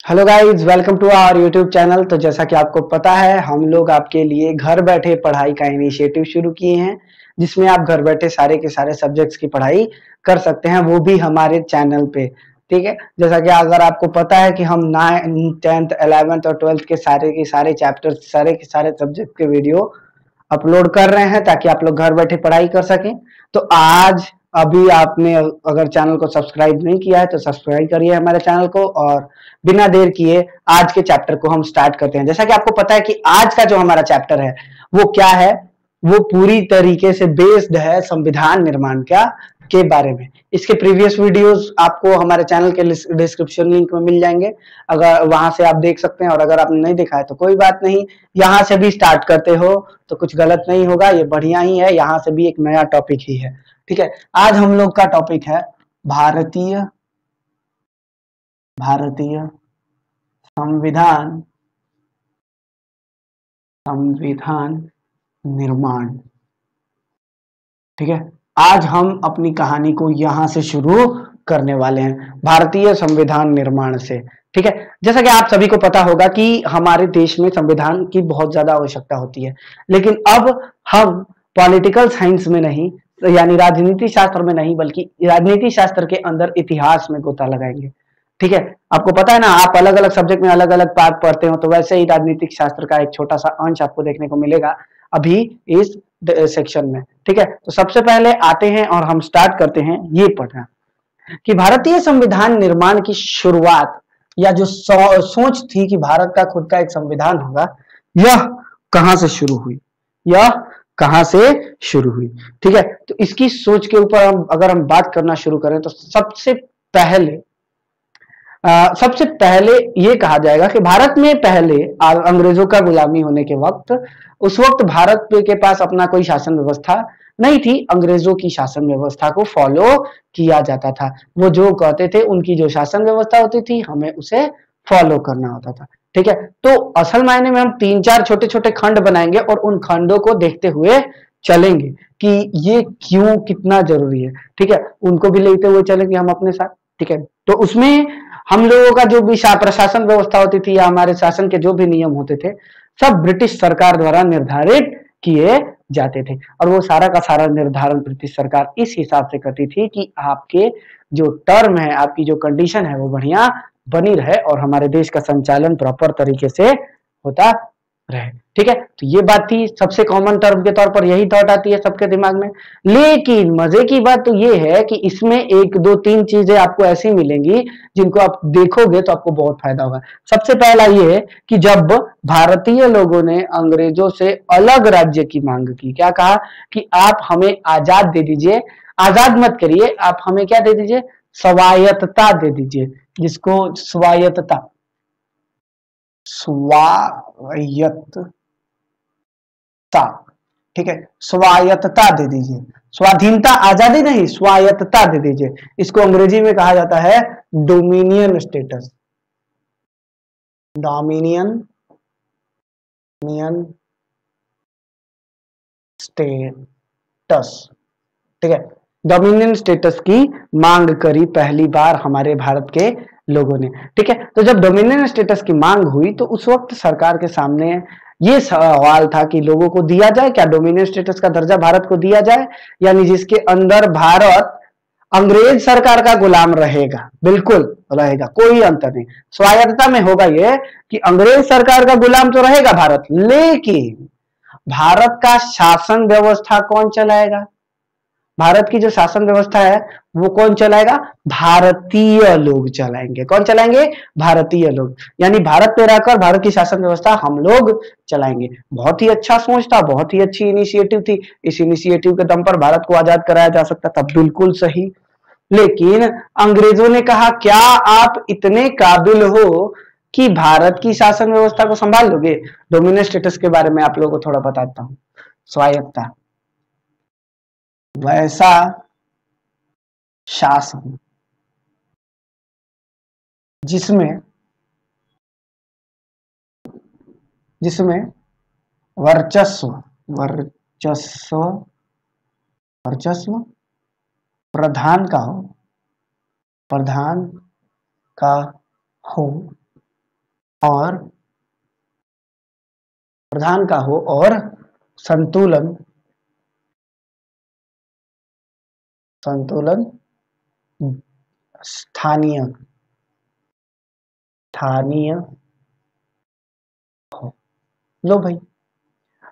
Hello guys, welcome to our YouTube channel. तो जैसा कि आपको पता है, हम लोग आपके लिए घर बैठे पढ़ाई का इनिशिएटिव शुरू किए हैं, जिसमें आप घर बैठे सारे के सारे सब्जेक्ट्स की पढ़ाई कर सकते हैं, वो भी हमारे चैनल पे। ठीक है, जैसा कि अगर आपको पता है कि हम 9th 10th 11th और 12th के सारे चैप्टर्स, सारे के सारे सब्जेक्ट के वीडियो अपलोड कर रहे हैं ताकि आप लोग घर बैठे पढ़ाई कर सकें। तो आज अभी आपने अगर चैनल को सब्सक्राइब नहीं किया है तो सब्सक्राइब करिए हमारे चैनल को, और बिना देर किए आज के चैप्टर को हम स्टार्ट करते हैं। जैसा कि आपको पता है कि आज का जो हमारा चैप्टर है वो क्या है, वो पूरी तरीके से बेस्ड है संविधान निर्माण के बारे में। इसके प्रीवियस वीडियोस आपको हमारे चैनल के डिस्क्रिप्शन लिंक में मिल जाएंगे, अगर वहां से आप देख सकते हैं। और अगर आपने नहीं देखा है तो कोई बात नहीं, यहाँ से भी स्टार्ट करते हो तो कुछ गलत नहीं होगा, ये बढ़िया ही है, यहाँ से भी एक नया टॉपिक ही है। ठीक है, आज हम लोग का टॉपिक है भारतीय भारतीय संविधान संविधान निर्माण। ठीक है, आज हम अपनी कहानी को यहां से शुरू करने वाले हैं, भारतीय संविधान निर्माण से। ठीक है, जैसा कि आप सभी को पता होगा कि हमारे देश में संविधान की बहुत ज्यादा आवश्यकता होती है, लेकिन अब हम पॉलिटिकल साइंस में नहीं, यानी राजनीति शास्त्र में नहीं, बल्कि राजनीति शास्त्र के अंदर इतिहास में गोता लगाएंगे। ठीक है, आपको पता है ना, आप अलग अलग सब्जेक्ट में अलग अलग पार्ट पढ़ते हो, तो वैसे ही राजनीतिक शास्त्र का एक छोटा सा अंश आपको देखने को मिलेगा अभी इस सेक्शन में। ठीक है, तो सबसे पहले आते हैं और हम स्टार्ट करते हैं ये पढ़ना कि भारतीय संविधान निर्माण की शुरुआत, या जो सोच थी कि भारत का खुद का एक संविधान होगा, यह कहां से शुरू हुई, यह कहां से शुरू हुई। ठीक है, तो इसकी सोच के ऊपर हम अगर हम बात करना शुरू करें तो पहले सबसे पहले ये कहा जाएगा कि भारत में पहले अंग्रेजों का गुलामी होने के वक्त, उस वक्त भारत के पास अपना कोई शासन व्यवस्था नहीं थी, अंग्रेजों की शासन व्यवस्था को फॉलो किया जाता था। वो जो कहते थे, उनकी जो शासन व्यवस्था होती थी, हमें उसे फॉलो करना होता था। ठीक है, तो असल मायने में हम 3-4 छोटे छोटे खंड बनाएंगे और उन खंडों को देखते हुए चलेंगे कि ये क्यों कितना जरूरी है। ठीक है, उनको भी लेते हुए चलेंगे हम अपने साथ। ठीक है, तो उसमें हम लोगों का जो भी प्रशासन व्यवस्था होती थी, या हमारे शासन के जो भी नियम होते थे, सब ब्रिटिश सरकार द्वारा निर्धारित किए जाते थे। और वो सारा का सारा निर्धारण ब्रिटिश सरकार इस हिसाब से करती थी कि आपके जो टर्म है, आपकी जो कंडीशन है, वो बढ़िया बनी रहे और हमारे देश का संचालन प्रॉपर तरीके से होता रहे। ठीक है, तो ये बात थी, सबसे कॉमन टर्म के तौर पर यही थॉट आती है सबके दिमाग में। लेकिन मजे की बात तो ये है कि इसमें 1 2 3 चीजें आपको ऐसी मिलेंगी जिनको आप देखोगे तो आपको बहुत फायदा होगा। सबसे पहला ये है कि जब भारतीय लोगों ने अंग्रेजों से अलग राज्य की मांग की, क्या कहा कि आप हमें आजाद दे दीजिए, आजाद मत करिए, आप हमें क्या दे दीजिए, स्वायत्तता दे दीजिए, जिसको स्वायत्तता स्वायत्तता ठीक है, स्वायत्तता दे दीजिए, स्वाधीनता आजादी नहीं, स्वायत्तता दे दीजिए। इसको अंग्रेजी में कहा जाता है डोमिनियन स्टेटस, डोमिनियन स्टेटस। ठीक है, डोमिनियन स्टेटस की मांग करी पहली बार हमारे भारत के लोगों ने। ठीक है, तो जब डोमिनियन स्टेटस की मांग हुई तो उस वक्त सरकार के सामने ये सवाल था कि लोगों को दिया जाए क्या, डोमिनियन स्टेटस का दर्जा भारत को दिया जाए, यानी जिसके अंदर भारत अंग्रेज सरकार का गुलाम रहेगा, बिल्कुल रहेगा, कोई अंतर नहीं। स्वायत्तता में होगा ये कि अंग्रेज सरकार का गुलाम तो रहेगा भारत, लेकिन भारत का शासन व्यवस्था कौन चलाएगा, भारत की जो शासन व्यवस्था है वो कौन चलाएगा, भारतीय लोग चलाएंगे। कौन चलाएंगे, भारतीय लोग, यानी भारत में रहकर भारत की शासन व्यवस्था हम लोग चलाएंगे। बहुत ही अच्छा सोच था, बहुत ही अच्छी इनिशिएटिव थी। इस इनिशिएटिव के दम पर भारत को आजाद कराया जा सकता था, बिल्कुल सही। लेकिन अंग्रेजों ने कहा, क्या आप इतने काबिल हो कि भारत की शासन व्यवस्था को संभाल लोगे। डोमिनेंट स्टेटस के बारे में आप लोगों को थोड़ा बताता हूं। स्वायत्तता, वैसा शासन जिसमें जिसमें वर्चस्व वर्चस्व वर्चस्व प्रधान का हो, प्रधान का हो, और प्रधान का हो और संतुलन संतुलन स्थानीय स्थानीय हो। लो भाई,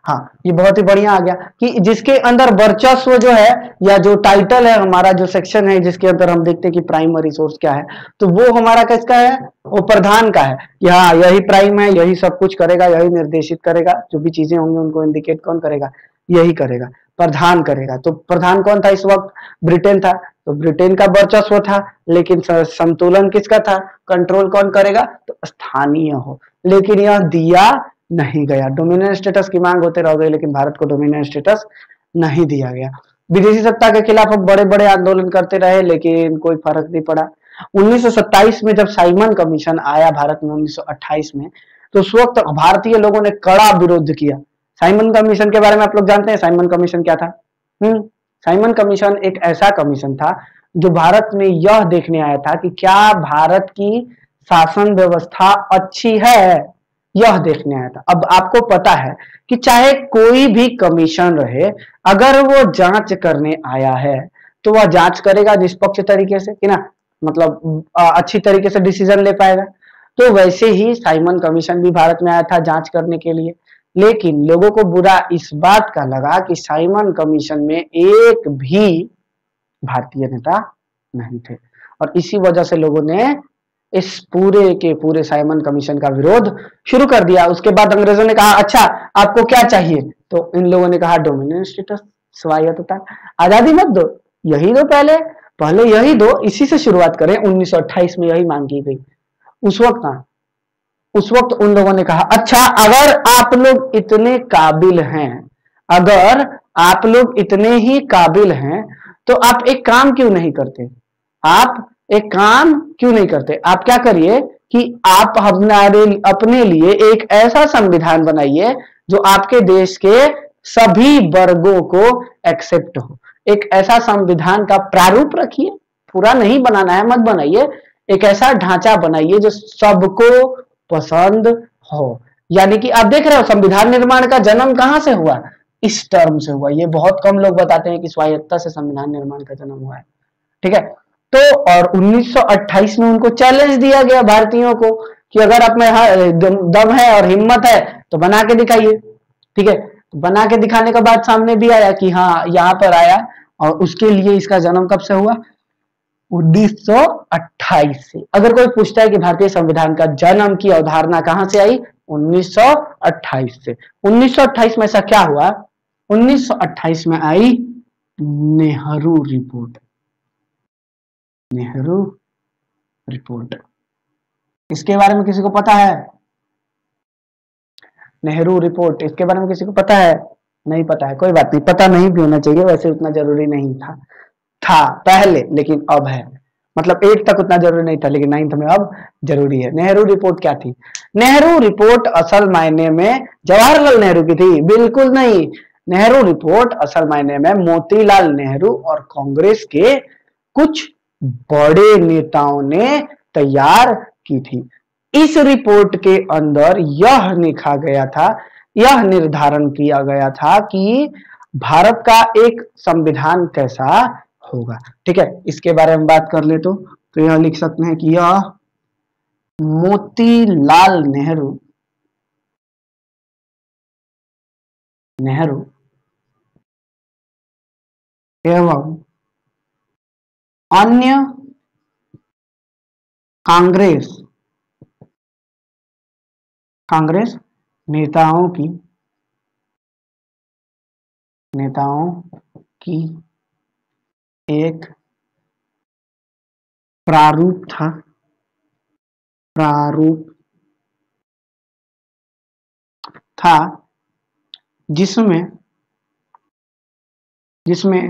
हाँ ये बहुत ही बढ़िया आ गया कि जिसके अंदर वर्चस्व जो है या जो टाइटल है हमारा, जो सेक्शन है जिसके अंदर हम देखते हैं कि प्राइमरी सोर्स क्या है, तो वो हमारा किसका है, वो प्रधान का है कि हाँ यही प्राइम है, यही सब कुछ करेगा, यही निर्देशित करेगा, जो भी चीजें होंगी उनको इंडिकेट कौन करेगा, यही करेगा, प्रधान करेगा। तो प्रधान कौन था इस वक्त, ब्रिटेन था, तो ब्रिटेन का वर्चस्व था, लेकिन संतुलन किसका था, कंट्रोल कौन करेगा, तो स्थानीय हो। लेकिन यह दिया नहीं गया, डोमिनेंट स्टेटस की मांग होते रह गई, लेकिन भारत को डोमिनेंट स्टेटस नहीं दिया गया। विदेशी सत्ता के खिलाफ हम बड़े बड़े आंदोलन करते रहे, लेकिन कोई फर्क नहीं पड़ा। 1927 में जब साइमन कमीशन आया भारत में 1928 में, तो उस वक्त भारतीय लोगों ने कड़ा विरोध किया। साइमन कमीशन के बारे में आप लोग जानते हैं, साइमन कमीशन क्या था? साइमन कमीशन एक ऐसा कमीशन था जो भारत में यह देखने आया था कि क्या भारत की शासन व्यवस्था अच्छी है, यह देखने आया था। अब आपको पता है कि चाहे कोई भी कमीशन रहे, अगर वो जांच करने आया है तो वह जांच करेगा निष्पक्ष तरीके से, कि ना, मतलब अच्छी तरीके से डिसीजन ले पाएगा। तो वैसे ही साइमन कमीशन भी भारत में आया था जांच करने के लिए, लेकिन लोगों को बुरा इस बात का लगा कि साइमन कमीशन में एक भी भारतीय नेता नहीं थे, और इसी वजह से लोगों ने इस पूरे के पूरे साइमन कमीशन का विरोध शुरू कर दिया। उसके बाद अंग्रेजों ने कहा अच्छा आपको क्या चाहिए, तो इन लोगों ने कहा डोमिनेंट स्टेटस, स्वायत्तता, आजादी मत दो, यही दो, पहले पहले यही दो, इसी से शुरुआत करें। 1928 में यही मांग की गई। उस वक्त ना, उस वक्त उन लोगों ने कहा अच्छा अगर आप लोग इतने काबिल हैं, अगर आप लोग इतने ही काबिल हैं, तो आप एक काम क्यों नहीं करते, आप एक काम क्यों नहीं करते, आप क्या करिए कि आप हमारे अपने लिए एक ऐसा संविधान बनाइए जो आपके देश के सभी वर्गों को एक्सेप्ट हो। एक ऐसा संविधान का प्रारूप रखिए, पूरा नहीं बनाना है, मत बनाइए, एक ऐसा ढांचा बनाइए जो सबको पसंद हो। यानी कि आप देख रहे हो संविधान निर्माण का जन्म कहां से हुआ, इस टर्म से हुआ। ये बहुत कम लोग बताते हैं कि स्वायत्तता से संविधान निर्माण का जन्म हुआ है। ठीक है, तो और 1928 में उनको चैलेंज दिया गया भारतीयों को कि अगर आप में दम है और हिम्मत है तो बना के दिखाइए। ठीक है, बना के दिखाने के बाद सामने भी आया कि हाँ यहाँ पर आया, और उसके लिए इसका जन्म कब से हुआ, 1928 से। अगर कोई पूछता है कि भारतीय संविधान का जन्म की अवधारणा कहां से आई, 1928 से। 1928 में ऐसा क्या हुआ, 1928 में आई नेहरू रिपोर्ट। नेहरू रिपोर्ट, इसके बारे में किसी को पता है? नेहरू रिपोर्ट, इसके बारे में किसी को पता है? नहीं पता है, कोई बात नहीं, पता नहीं भी होना चाहिए, वैसे उतना जरूरी नहीं था पहले, लेकिन अब है। मतलब 8 तक उतना जरूरी नहीं था, लेकिन 9th में अब जरूरी है। नेहरू रिपोर्ट क्या थी? नेहरू रिपोर्ट असल मायने में जवाहरलाल नेहरू की थी? बिल्कुल नहीं। नेहरू रिपोर्ट असल मायने में मोतीलाल नेहरू और कांग्रेस के कुछ बड़े नेताओं ने तैयार की थी। इस रिपोर्ट के अंदर यह लिखा गया था, यह निर्धारण किया गया था कि भारत का एक संविधान कैसा होगा। ठीक है, इसके बारे में बात कर ले तो यह लिख सकते हैं कि यह मोतीलाल नेहरू नेहरू एवं अन्य कांग्रेस कांग्रेस नेताओं की एक प्रारूप था जिसमें जिसमें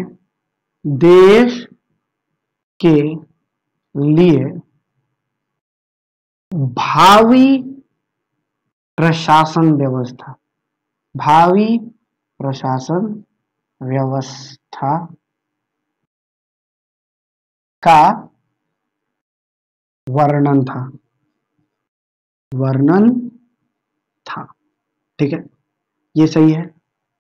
देश के लिए भावी प्रशासन व्यवस्था भावी प्रशासन व्यवस्था का वर्णन था। वर्णन था। ठीक है, ये सही है,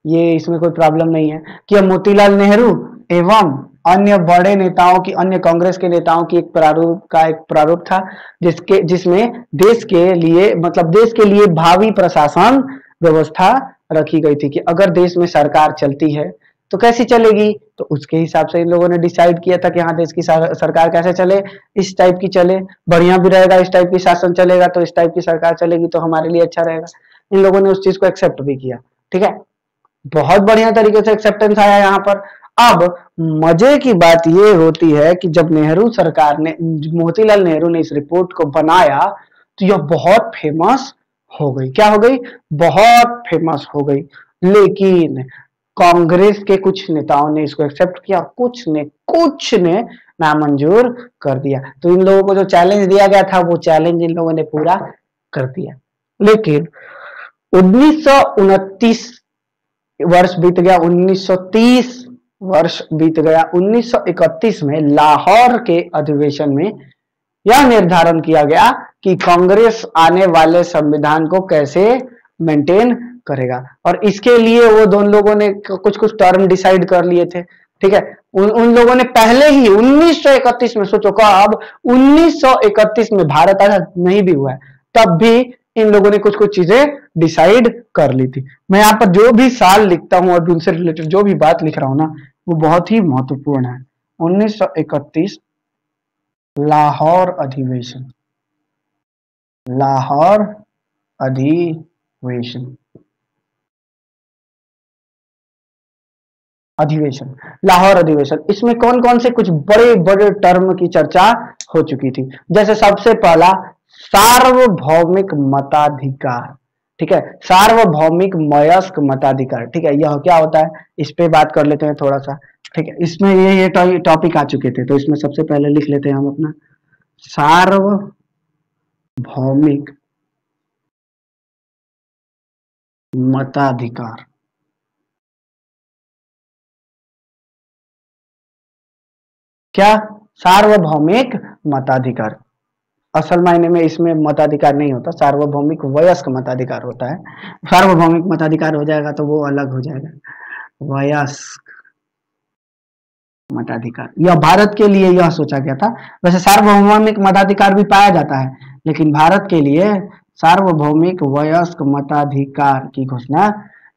ये इसमें कोई प्रॉब्लम नहीं है कि मोतीलाल नेहरू एवं अन्य बड़े नेताओं की, अन्य कांग्रेस के नेताओं की एक प्रारूप था जिसमें देश के लिए, मतलब देश के लिए भावी प्रशासन व्यवस्था रखी गई थी कि अगर देश में सरकार चलती है तो कैसी चलेगी, तो उसके हिसाब से इन लोगों ने डिसाइड किया था कि हाँ देश की सरकार कैसे चले, इस टाइप की चले, बढ़िया भी रहेगा, इस टाइप की शासन चलेगा तो इस टाइप की सरकार चलेगी तो हमारे लिए अच्छा रहेगा। इन लोगों ने उस चीज को एक्सेप्ट भी किया। ठीक है, बहुत बढ़िया तरीके से एक्सेप्टेंस आया यहाँ पर। अब मजे की बात ये होती है कि जब नेहरू सरकार ने, मोतीलाल नेहरू ने इस रिपोर्ट को बनाया तो यह बहुत फेमस हो गई। क्या हो गई? बहुत फेमस हो गई। लेकिन कांग्रेस के कुछ नेताओं ने इसको एक्सेप्ट किया, कुछ ने नामंजूर कर दिया। तो इन लोगों को जो चैलेंज दिया गया था वो चैलेंज इन लोगों ने पूरा कर दिया। लेकिन 1929 वर्ष बीत गया, 1930 वर्ष बीत गया, 1931 में लाहौर के अधिवेशन में यह निर्धारण किया गया कि कांग्रेस आने वाले संविधान को कैसे मेंटेन करेगा, और इसके लिए वो दोनों लोगों ने कुछ टर्म डिसाइड कर लिए थे। ठीक है, उन लोगों ने पहले ही 1931 में, सोचो कब, 1931 में भारत आजाद नहीं भी हुआ है तब भी इन लोगों ने कुछ चीजें डिसाइड कर ली थी। मैं यहाँ पर जो भी साल लिखता हूँ और उनसे रिलेटेड जो भी बात लिख रहा हूँ ना, वो बहुत ही महत्वपूर्ण है। 1931 लाहौर अधिवेशन, लाहौर अधिवेशन, लाहौर अधिवेशन, इसमें कौन कौन से कुछ बड़े बड़े टर्म की चर्चा हो चुकी थी। जैसे सबसे पहला सार्वभौमिक मताधिकार। ठीक है, सार्वभौमिक वयस्क मताधिकार। ठीक है, यह क्या होता है इस पे बात कर लेते हैं थोड़ा सा। ठीक है, इसमें ये टॉपिक आ चुके थे तो इसमें सबसे पहले लिख लेते हैं हम अपना सार्वभौमिक मताधिकार। क्या? सार्वभौमिक मताधिकार। असल मायने में इसमें मताधिकार नहीं होता, सार्वभौमिक वयस्क मताधिकार होता है। सार्वभौमिक मताधिकार हो जाएगा तो वो अलग हो जाएगा, वयस्क मताधिकार। यह भारत के लिए यह सोचा गया था। वैसे सार्वभौमिक मताधिकार भी पाया जाता है, लेकिन भारत के लिए सार्वभौमिक वयस्क मताधिकार की घोषणा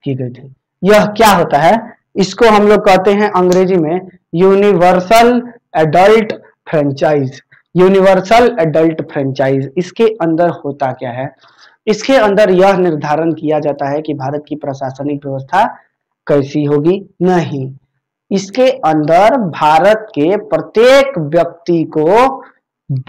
की गई थी। यह क्या होता है? इसको हम लोग कहते हैं अंग्रेजी में universal adult franchise. Universal adult franchise, इसके अंदर होता क्या है? इसके अंदर यह निर्धारण किया जाता है कि भारत की प्रशासनिक व्यवस्था कैसी होगी। नहीं, इसके अंदर भारत के प्रत्येक व्यक्ति को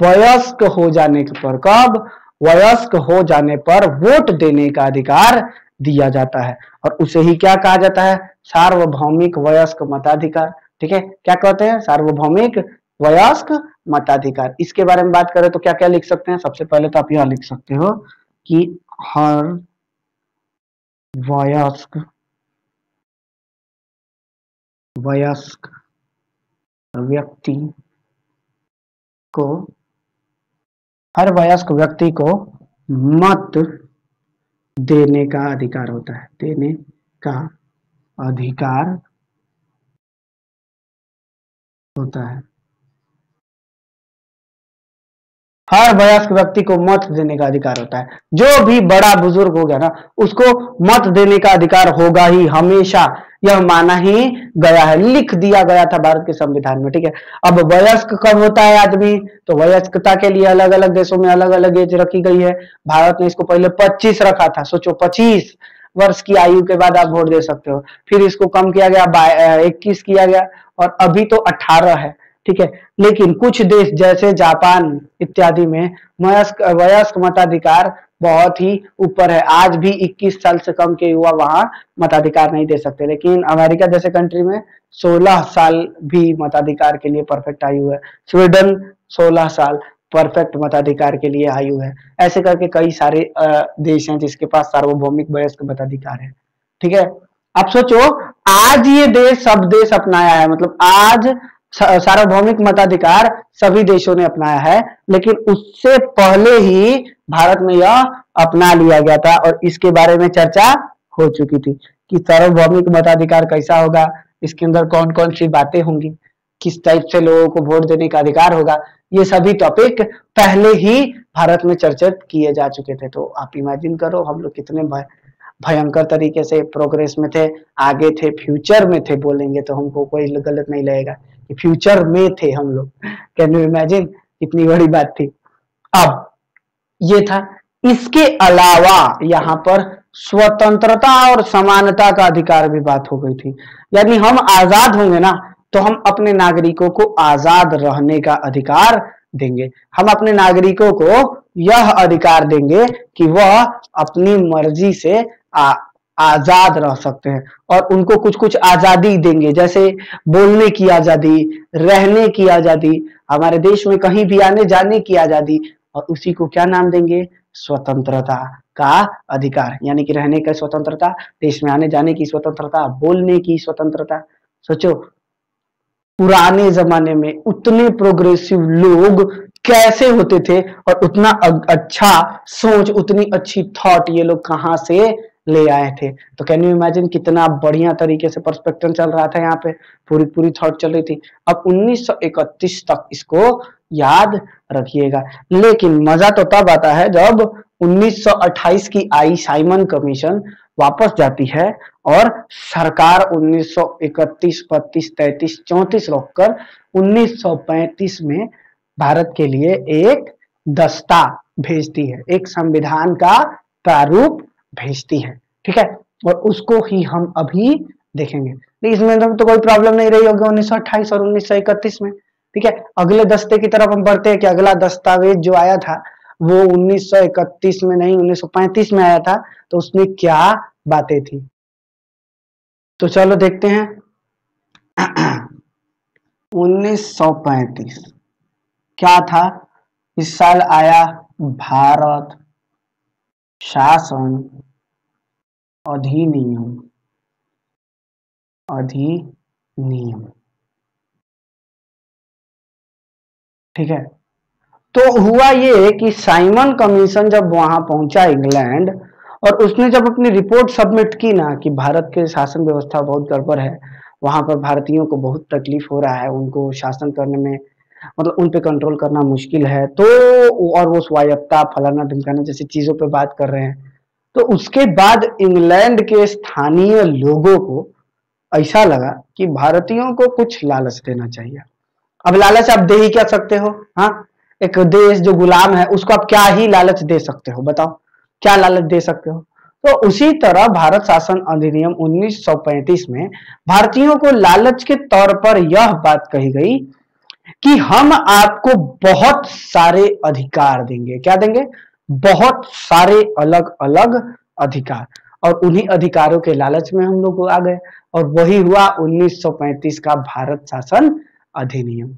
वयस्क हो जाने पर, कब? वयस्क हो जाने पर वोट देने का अधिकार दिया जाता है, और उसे ही क्या कहा जाता है? सार्वभौमिक वयस्क मताधिकार। ठीक है, क्या कहते हैं? सार्वभौमिक वयस्क मताधिकार। इसके बारे में बात करें तो क्या क्या लिख सकते हैं? सबसे पहले तो आप यह लिख सकते हो कि हर वयस्क व्यक्ति को, हर वयस्क व्यक्ति को मत देने का अधिकार होता है, देने का अधिकार होता है। हर वयस्क व्यक्ति को मत देने का अधिकार होता है। जो भी बड़ा बुजुर्ग हो गया ना, उसको मत देने का अधिकार होगा ही, हमेशा। यह माना ही गया है, लिख दिया गया था भारत के संविधान में। ठीक है, अब वयस्क कब होता है आदमी? तो वयस्कता के लिए अलग अलग देशों में अलग अलग एज रखी गई है। भारत ने इसको पहले 25 रखा था। सोचो, 25 वर्ष की आयु के बाद आप वोट दे सकते हो। फिर इसको कम किया गया, 21 किया गया, और अभी तो 18 है। ठीक है, लेकिन कुछ देश जैसे जापान इत्यादि में वयस्क मताधिकार बहुत ही ऊपर है। आज भी 21 साल से कम के युवा वहां मताधिकार नहीं दे सकते, लेकिन अमेरिका जैसे कंट्री में 16 साल भी मताधिकार के लिए परफेक्ट आयु है। स्वीडन 16 साल परफेक्ट मताधिकार के लिए आयु है। ऐसे करके कई सारे देश हैं जिसके पास सार्वभौमिक वयस्क मताधिकार है। ठीक है, आप सोचो, आज ये देश सब देश अपनाया है, मतलब आज सार्वभौमिक मताधिकार सभी देशों ने अपनाया है, लेकिन उससे पहले ही भारत में यह अपना लिया गया था और इसके बारे में चर्चा हो चुकी थी कि सार्वभौमिक मताधिकार कैसा होगा, इसके अंदर कौन कौन सी बातें होंगी, किस टाइप से लोगों को वोट देने का अधिकार होगा, ये सभी टॉपिक पहले ही भारत में चर्चित किए जा चुके थे। तो आप इमेजिन करो हम लोग कितने भयंकर तरीके से प्रोग्रेस में थे, आगे थे, फ्यूचर में थे, बोलेंगे तो हमको कोई गलत नहीं लगेगा कि फ्यूचर में थे हम लोग। कैन यू इमेजिन, कितनी बड़ी बात थी। अब ये था, इसके अलावा यहाँ पर स्वतंत्रता और समानता का अधिकार भी बात हो गई थी। यानी हम आजाद होंगे ना तो हम अपने नागरिकों को आजाद रहने का अधिकार देंगे। हम अपने नागरिकों को यह अधिकार देंगे कि वह अपनी मर्जी से आजाद रह सकते हैं और उनको कुछ कुछ आजादी देंगे, जैसे बोलने की आजादी, रहने की आजादी, हमारे देश में कहीं भी आने जाने की आजादी, और उसी को क्या नाम देंगे, स्वतंत्रता का अधिकार। यानी कि रहने का स्वतंत्रता, देश में आने जाने की स्वतंत्रता, बोलने की स्वतंत्रता। सोचो पुराने जमाने में उतने प्रोग्रेसिव लोग कैसे होते थे और उतना अच्छा सोच, उतनी अच्छी थॉट ये लोग कहां से ले आए थे। तो कैन यू इमेजिन कितना बढ़िया तरीके से पर्सपेक्टिव चल रहा था, यहाँ पे पूरी पूरी थॉट चल रही थी। अब 1931 तक इसको याद रखिएगा। लेकिन मजा तो तब आता है जब 1928 की आई साइमन कमीशन वापस जाती है और सरकार 1931, 32, 33, 34 रोककर 1935 में भारत के लिए एक दस्ता भेजती है, एक संविधान का प्रारूप भेजती है, ठीक है। और उसको ही हम अभी देखेंगे। इसमें तो कोई प्रॉब्लम नहीं रही होगी 1928 और 1931 में, ठीक है। अगले दस्ते की तरफ हम बढ़ते हैं कि अगला दस्तावेज जो आया था वो 1931 में नहीं 1935 में आया था, तो उसमें क्या बातें थी। तो चलो देखते हैं। 1935 क्या था, इस साल आया भारत शासन अधिनियम। ठीक है। तो हुआ ये कि साइमन कमीशन जब वहां पहुंचा इंग्लैंड और उसने जब अपनी रिपोर्ट सबमिट की ना कि भारत के शासन व्यवस्था बहुत गड़बड़ है, वहां पर भारतीयों को बहुत तकलीफ हो रहा है, उनको शासन करने में मतलब उन पे कंट्रोल करना मुश्किल है, तो और वो स्वायत्ता फलाना ढिमकाना जैसी चीजों पे बात कर रहे हैं, तो उसके बाद इंग्लैंड के स्थानीय लोगों को ऐसा लगा कि भारतीयों को कुछ लालच देना चाहिए। अब लालच आप दे ही क्या सकते हो, हाँ, एक देश जो गुलाम है उसको आप क्या ही लालच दे सकते हो, बताओ क्या लालच दे सकते हो। तो उसी तरह भारत शासन अधिनियम 1935 में भारतीयों को लालच के तौर पर यह बात कही गई कि हम आपको बहुत सारे अधिकार देंगे। क्या देंगे, बहुत सारे अलग अलग अधिकार, और उन्हीं अधिकारों के लालच में हम लोग आ गए और वही हुआ 1935 का भारत शासन अधिनियम।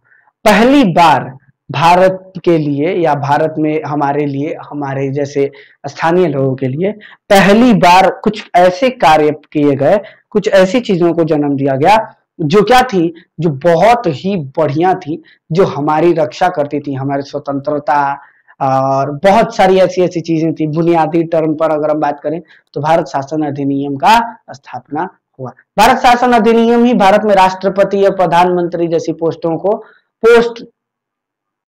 पहली बार भारत के लिए या भारत में हमारे लिए, हमारे जैसे स्थानीय लोगों के लिए पहली बार कुछ ऐसे कार्य किए गए, कुछ ऐसी चीजों को जन्म दिया गया जो क्या थी, जो बहुत ही बढ़िया थी, जो हमारी रक्षा करती थी, हमारी स्वतंत्रता और बहुत सारी ऐसी ऐसी चीजें थी। बुनियादी टर्म पर अगर हम बात करें तो भारत शासन अधिनियम का स्थापना हुआ। भारत शासन अधिनियम ही भारत में राष्ट्रपति या प्रधानमंत्री जैसी पोस्टों को पोस्ट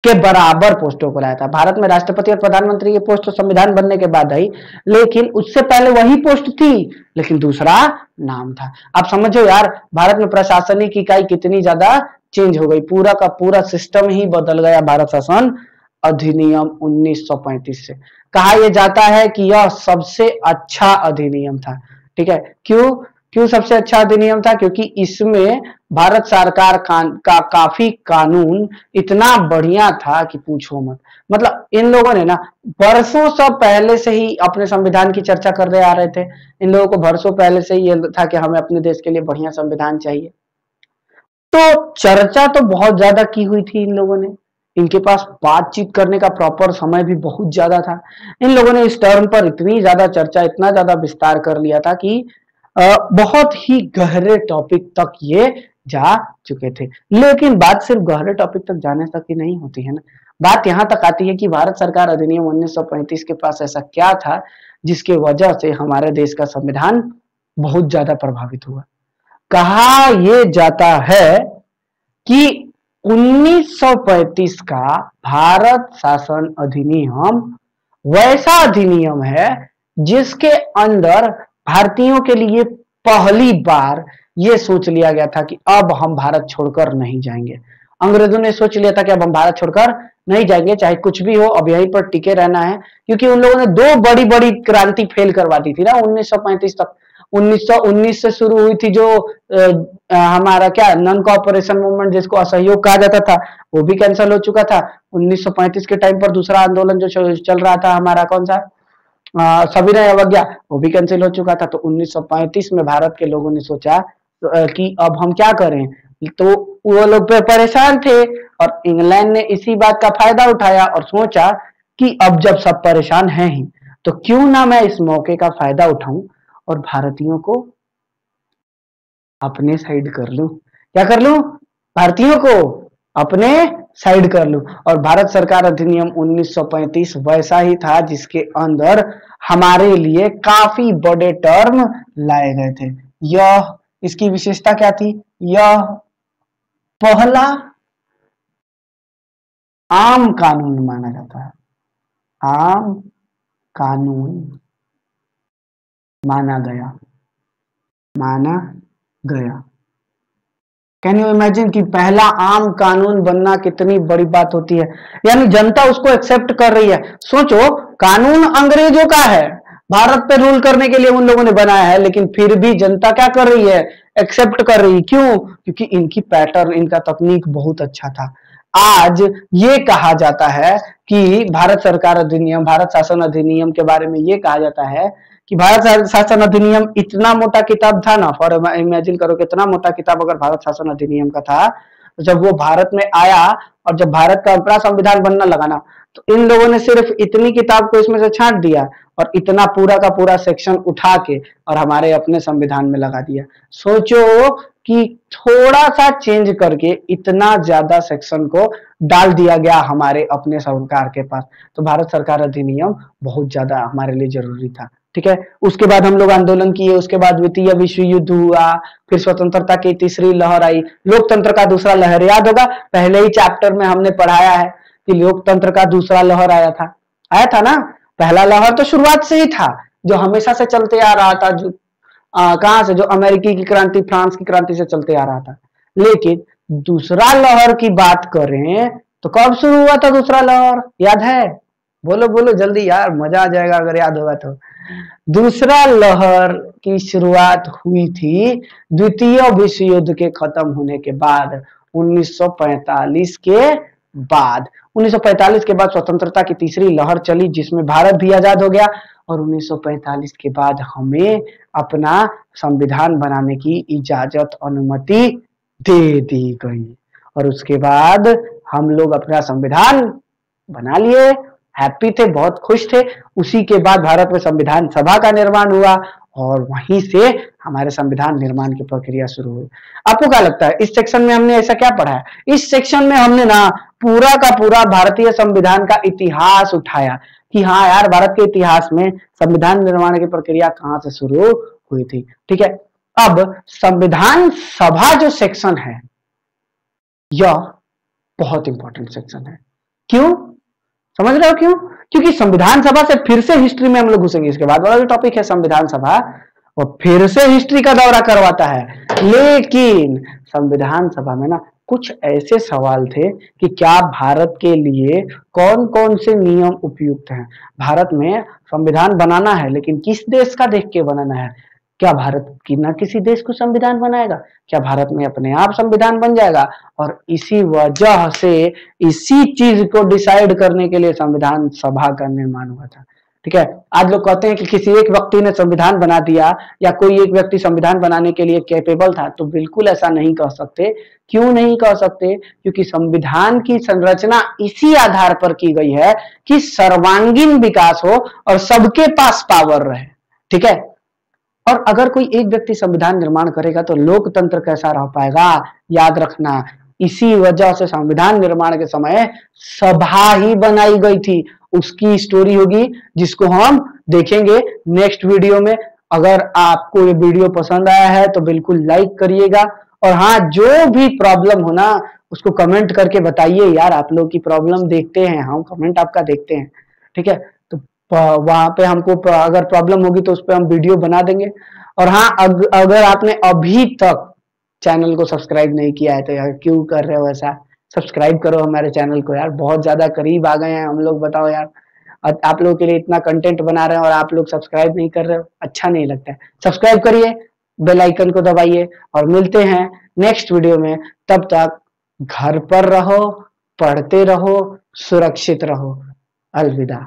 के बराबर पोस्टों को लाया था। भारत में राष्ट्रपति और प्रधानमंत्री की पोस्ट तो संविधान बनने के बाद आई, लेकिन उससे पहले वही पोस्ट थी लेकिन दूसरा नाम था। आप समझो यार, भारत में प्रशासनिक इकाई कितनी ज्यादा चेंज हो गई, पूरा का पूरा सिस्टम ही बदल गया भारत शासन अधिनियम 1935 से। कहा यह जाता है कि यह सबसे अच्छा अधिनियम था, ठीक है। क्यों सबसे अच्छा अधिनियम था, क्योंकि इसमें भारत सरकार का काफी कानून इतना बढ़िया था कि पूछो मत। मतलब इन लोगों ने ना बरसों सब पहले से ही अपने संविधान की चर्चा कर रहे आ रहे थे। इन लोगों को बरसों पहले से ही ये था कि हमें अपने देश के लिए बढ़िया संविधान चाहिए, तो चर्चा तो बहुत ज्यादा की हुई थी इन लोगों ने। इनके पास बातचीत करने का प्रॉपर समय भी बहुत ज्यादा था। इन लोगों ने इस टर्म पर इतनी ज्यादा चर्चा, इतना ज्यादा विस्तार कर लिया था कि बहुत ही गहरे टॉपिक तक ये जा चुके थे। लेकिन बात सिर्फ गहरे टॉपिक तक जाने तक ही नहीं होती है ना, बात यहां तक आती है कि भारत सरकार अधिनियम 1935 के पास ऐसा क्या था जिसके वजह से हमारे देश का संविधान बहुत ज्यादा प्रभावित हुआ। कहा यह जाता है कि 1935 का भारत शासन अधिनियम वैसा अधिनियम है जिसके अंदर भारतीयों के लिए पहली बार यह सोच लिया गया था कि अब हम भारत छोड़कर नहीं जाएंगे। अंग्रेजों ने सोच लिया था कि अब हम भारत छोड़कर नहीं जाएंगे, चाहे कुछ भी हो, अब यहीं पर टिके रहना है, क्योंकि उन लोगों ने दो बड़ी बड़ी क्रांति फेल करवा दी थी ना 1935 तक। 1919 से शुरू हुई थी जो हमारा क्या नॉन कोऑपरेशन मूवमेंट जिसको असहयोग कहा जाता था, वो भी कैंसिल हो चुका था। 1935 के टाइम पर दूसरा आंदोलन जो चल रहा था हमारा कौन सा सविनय अवज्ञा, वो भी कैंसिल हो चुका था। तो 1935 में भारत के लोगों ने सोचा कि अब हम क्या करें, तो वो लोग परेशान थे और इंग्लैंड ने इसी बात का फायदा उठाया और सोचा कि अब जब सब परेशान हैं ही तो क्यों ना मैं इस मौके का फायदा उठाऊं और भारतीयों को अपने साइड कर लूं। क्या कर लूं? भारतीयों को अपने साइड कर लूं। और भारत सरकार अधिनियम 1935 वैसा ही था जिसके अंदर हमारे लिए काफी बड़े टर्म लाए गए थे। यह इसकी विशेषता क्या थी? यह पहला आम कानून माना जाता है। आम कानून माना गया। कैन यू इमेजिन कि पहला आम कानून बनना कितनी बड़ी बात होती है, यानी जनता उसको एक्सेप्ट कर रही है। सोचो, कानून अंग्रेजों का है, भारत पे रूल करने के लिए उन लोगों ने बनाया है, लेकिन फिर भी जनता क्या कर रही है? एक्सेप्ट कर रही है। क्यों? क्योंकि इनकी पैटर्न, इनका तकनीक बहुत अच्छा था। आज ये कहा जाता है कि भारत सरकार अधिनियम, भारत शासन अधिनियम के बारे में ये कहा जाता है कि भारत शासन अधिनियम इतना मोटा किताब था ना, फॉर इमेजिन करो कितना मोटा किताब अगर भारत शासन अधिनियम का था, तो जब वो भारत में आया और जब भारत का अपना संविधान बनना लगा ना, तो इन लोगों ने सिर्फ इतनी किताब को इसमें से छांट दिया और इतना पूरा का पूरा सेक्शन उठा के और हमारे अपने संविधान में लगा दिया। सोचो कि थोड़ा सा चेंज करके इतना ज्यादा सेक्शन को डाल दिया गया हमारे अपने सरकार के पास। तो भारत सरकार अधिनियम बहुत ज्यादा हमारे लिए जरूरी था। ठीक है, उसके बाद हम लोग आंदोलन किए, उसके बाद द्वितीय विश्व युद्ध हुआ, फिर स्वतंत्रता की तीसरी लहर आई, लोकतंत्र का दूसरा लहर। याद होगा पहले ही चैप्टर में हमने पढ़ाया है कि लोकतंत्र का दूसरा लहर आया था ना। पहला लहर तो शुरुआत से ही था, जो हमेशा से चलते आ रहा था, जो कहां से, जो अमेरिकी की क्रांति, फ्रांस की क्रांति से चलते आ रहा था। लेकिन दूसरा लहर की बात करें तो कब शुरू हुआ था दूसरा लहर? याद है? बोलो बोलो जल्दी यार, मजा आ जाएगा अगर याद होगा तो। दूसरा लहर की शुरुआत हुई थी द्वितीय विश्व युद्ध के खत्म होने के बाद, 1945 के बाद। 1945 के बाद स्वतंत्रता की तीसरी लहर चली जिसमें भारत भी आजाद हो गया और 1945 के बाद हमें अपना संविधान बनाने की इजाजत, अनुमति दे दी गई और उसके बाद हम लोग अपना संविधान बना लिए, हैप्पी थे, बहुत खुश थे। उसी के बाद भारत में संविधान सभा का निर्माण हुआ और वहीं से हमारे संविधान निर्माण की प्रक्रिया शुरू हुई। आपको क्या लगता है इस सेक्शन में हमने ऐसा क्या पढ़ा है? इस सेक्शन में हमने ना पूरा का पूरा भारतीय संविधान का इतिहास उठाया कि हाँ यार, भारत के इतिहास में संविधान निर्माण की प्रक्रिया कहां से शुरू हुई थी। ठीक है, अब संविधान सभा जो सेक्शन है यह बहुत इंपॉर्टेंट सेक्शन है। क्यों? समझ रहे हो क्यों? क्योंकि संविधान सभा से फिर से हिस्ट्री में हम लोग घुसेंगे। इसके बाद वाला जो टॉपिक है संविधान सभा, वो फिर से हिस्ट्री का दौरा करवाता है। लेकिन संविधान सभा में ना कुछ ऐसे सवाल थे कि क्या भारत के लिए कौन कौन से नियम उपयुक्त हैं। भारत में संविधान बनाना है, लेकिन किस देश का देख के बनाना है? क्या भारत की ना किसी देश को संविधान बनाएगा? क्या भारत में अपने आप संविधान बन जाएगा? और इसी वजह से इसी चीज को डिसाइड करने के लिए संविधान सभा का निर्माण हुआ था। ठीक है, आज लोग कहते हैं कि किसी एक व्यक्ति ने संविधान बना दिया या कोई एक व्यक्ति संविधान बनाने के लिए कैपेबल था, तो बिल्कुल ऐसा नहीं कह सकते। क्यों नहीं कह सकते? क्योंकि संविधान की संरचना इसी आधार पर की गई है कि सर्वांगीण विकास हो और सबके पास पावर रहे। ठीक है, और अगर कोई एक व्यक्ति संविधान निर्माण करेगा तो लोकतंत्र कैसा रह पाएगा? याद रखना, इसी वजह से संविधान निर्माण के समय सभा ही बनाई गई थी। उसकी स्टोरी होगी जिसको हम देखेंगे नेक्स्ट वीडियो में। अगर आपको ये वीडियो पसंद आया है तो बिल्कुल लाइक करिएगा, और हाँ, जो भी प्रॉब्लम हो ना उसको कमेंट करके बताइए यार, आप लोग की प्रॉब्लम देखते हैं हम, कमेंट आपका देखते हैं, ठीक है। तो वहां पे हमको अगर प्रॉब्लम होगी तो उस पर हम वीडियो बना देंगे। और हाँ, अगर आपने अभी तक चैनल को सब्सक्राइब नहीं किया है तो यार क्यों कर रहे हो ऐसा, सब्सक्राइब करो हमारे चैनल को यार, बहुत ज्यादा करीब आ गए हैं हम लोग। बताओ यार, आप लोगों के लिए इतना कंटेंट बना रहे हैं और आप लोग सब्सक्राइब नहीं कर रहे हो, अच्छा नहीं लगता है। सब्सक्राइब करिए, बेल आइकन को दबाइए, और मिलते हैं नेक्स्ट वीडियो में। तब तक घर पर रहो, पढ़ते रहो, सुरक्षित रहो। अलविदा।